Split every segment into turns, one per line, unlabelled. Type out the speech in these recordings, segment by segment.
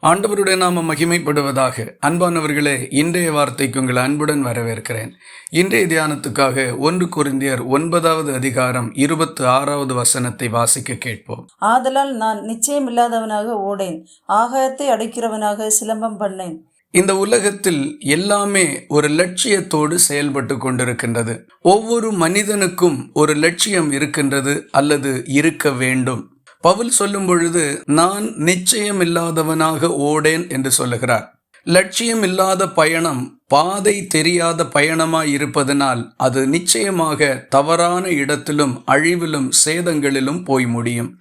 ஆண்டவருடைய நாமம் மகிமைப்படுவதாக. அன்பானவர்களே, இன்றைய வார்த்தைக்கு உங்கள் அன்புடன் வரவேற்கிறேன். இன்றைய தியானத்துக்காக 1 கொரிந்தியர் 9வது அதிகாரம் 26வது வசனத்தை வாசிக்க கேட்போம்.
ஆதலால் நான் நிச்சயமில்லாதவனாக ஓடேன், ஆகாயத்தை அடைக்கிறவனாக சிலம்பம் பண்ணேன்.
இந்த உலகத்தில் எல்லாமே ஒரு லட்சியத்தோடு செயல்பட்டு கொண்டிருக்கின்றது. ஒவ்வொரு மனிதனுக்கும் ஒரு லட்சியம் இருக்கின்றது அல்லது இருக்க வேண்டும். பவுல் சொல்லும் பொழுது நான் நிச்சயமில்லாதவனாக ஓடேன் என்று சொல்லுகிறார். லட்சியம் இல்லாத பயணம் பாதை தெரியாத பயணமாய் இருப்பதனால் அது நிச்சயமாக தவறான இடத்திலும் அழிவிலும் சேதங்களிலும் போய் முடியும்.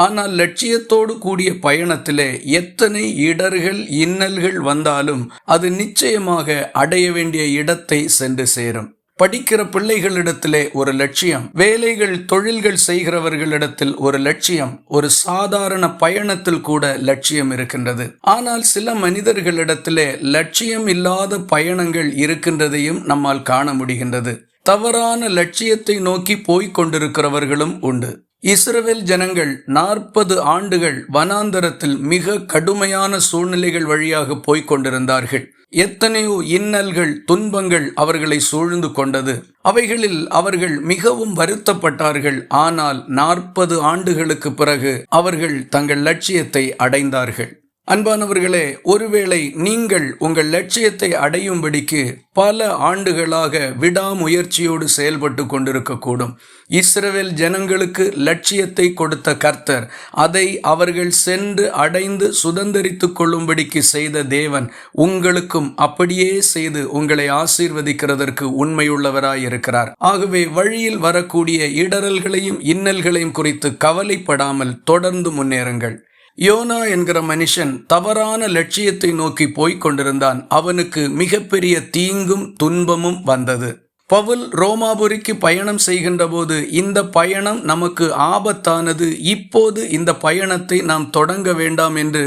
ஆனால் லட்சியத்தோடு கூடிய பயணத்திலே எத்தனை இடர்கள் இன்னல்கள் வந்தாலும் அது நிச்சயமாக அடைய வேண்டிய இடத்தை சென்று சேரும். படிக்கிற பிள்ளைகளிடத்திலே ஒரு லட்சியம், வேலைகள் தொழில்கள் செய்கிறவர்களிடத்தில் ஒரு லட்சியம், ஒரு சாதாரண பயணத்தில் கூட லட்சியம் இருக்கின்றது. ஆனால் சில மனிதர்களிடத்திலே லட்சியம் இல்லாத பயணங்கள் இருக்கின்றதையும் நம்மால் காண முடிகின்றது. தவறான லட்சியத்தை நோக்கி போய்க் கொண்டிருக்கிறவர்களும் உண்டு. இஸ்ரவேல் ஜனங்கள் 40 ஆண்டுகள் வனாந்தரத்தில் மிக கடுமையான சூழ்நிலைகள் வழியாக போய்க் கொண்டிருந்தார்கள். எத்தனையோ இன்னல்கள் துன்பங்கள் அவர்களை சூழ்ந்து கொண்டது. அவைகளில் அவர்கள் மிகவும் வருத்தப்பட்டார்கள். ஆனால் 40 ஆண்டுகளுக்கு பிறகு அவர்கள் தங்கள் லட்சியத்தை அடைந்தார்கள். அன்பானவர்களே, ஒருவேளை நீங்கள் உங்கள் லட்சியத்தை அடையும்படிக்கு பல ஆண்டுகளாக விடாமுயற்சியோடு செயல்பட்டு கொண்டிருக்கக்கூடும். இஸ்ரவேல் ஜனங்களுக்கு லட்சியத்தை கொடுத்த கர்த்தர் அதை அவர்கள் சென்று அடைந்து சுதந்தரித்து கொள்ளும்படிக்கு செய்த தேவன் உங்களுக்கும் அப்படியே செய்து உங்களை ஆசீர்வதிக்கிறதற்கு உண்மையுள்ளவராயிருக்கிறார். ஆகவே வழியில் வரக்கூடிய இடரல்களையும் இன்னல்களையும் குறித்து கவலைப்படாமல் தொடர்ந்து முன்னேறுங்கள். யோனா என்கிற மனுஷன் தவறான லட்சியத்தை நோக்கி போய்க் கொண்டிருந்தான். அவனுக்கு மிகப்பெரிய தீங்கும் துன்பமும் வந்தது. பவுல் ரோமாபுரிக்கு பயணம் செய்கின்ற போது இந்த பயணம் நமக்கு ஆபத்தானது, இப்போது இந்த பயணத்தை நாம் தொடங்க வேண்டாம் என்று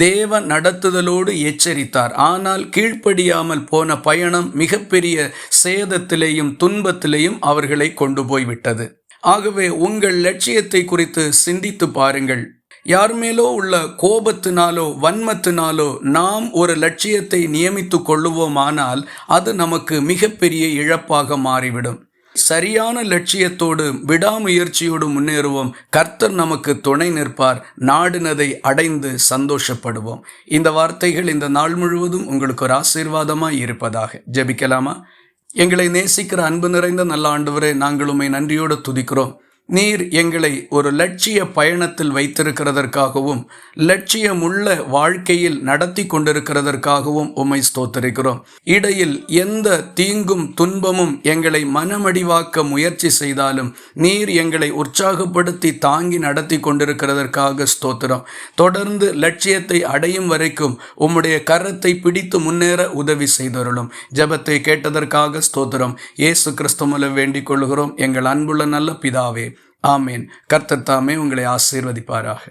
தேவ நடத்துதலோடு எச்சரித்தார். ஆனால் கீழ்ப்படியாமல் போன பயணம் மிகப்பெரிய சேதத்திலேயும் துன்பத்திலேயும் அவர்களை கொண்டு போய்விட்டது. ஆகவே உங்கள் லட்சியத்தை குறித்து சிந்தித்து பாருங்கள். யார் மேலோ உள்ள கோபத்தினாலோ வன்மத்தினாலோ நாம் ஒரு லட்சியத்தை நியமித்து கொள்ளுவோமானால் அது நமக்கு மிகப்பெரிய இழப்பாக மாறிவிடும். சரியான லட்சியத்தோடு விடாமுயற்சியோடு முன்னேறுவோம். கர்த்தர் நமக்கு துணை நிற்பார். நாடினதை அடைந்து சந்தோஷப்படுவோம். இந்த வார்த்தைகள் இந்த நாள் முழுவதும் உங்களுக்கு ஒரு ஆசீர்வாதமாய் இருப்பதாக. ஜெபிக்கலாமா? எங்களை நேசிக்கிற அன்பு நிறைந்த நல்ல ஆண்டவரே, நாங்கள் உம்மை நன்றியோடு துதிக்கிறோம். நீர் எங்களை ஒரு லட்சிய பயணத்தில் வைத்திருக்கிறதற்காகவும் லட்சியமுள்ள வாழ்க்கையில் நடத்தி கொண்டிருக்கிறதற்காகவும் உம்மை ஸ்தோத்திரிக்கிறோம். இடையில் எந்த தீங்கும் துன்பமும் எங்களை மனமடிவாக்க முயற்சி செய்தாலும் நீர் எங்களை உற்சாகப்படுத்தி தாங்கி நடத்தி கொண்டிருக்கிறதற்காக ஸ்தோத்திரம். தொடர்ந்து லட்சியத்தை அடையும் வரைக்கும் உம்முடைய கரத்தை பிடித்து முன்னேற உதவி செய்தருளும். ஜெபத்தை கேட்டதற்காக ஸ்தோத்திரம். இயேசு கிறிஸ்து மூலம் வேண்டிக் கொள்கிறோம் எங்கள் அன்புள்ள நல்ல பிதாவே. ஆமேன். கர்த்தர் தாமே உங்களை ஆசீர்வதிப்பாராக.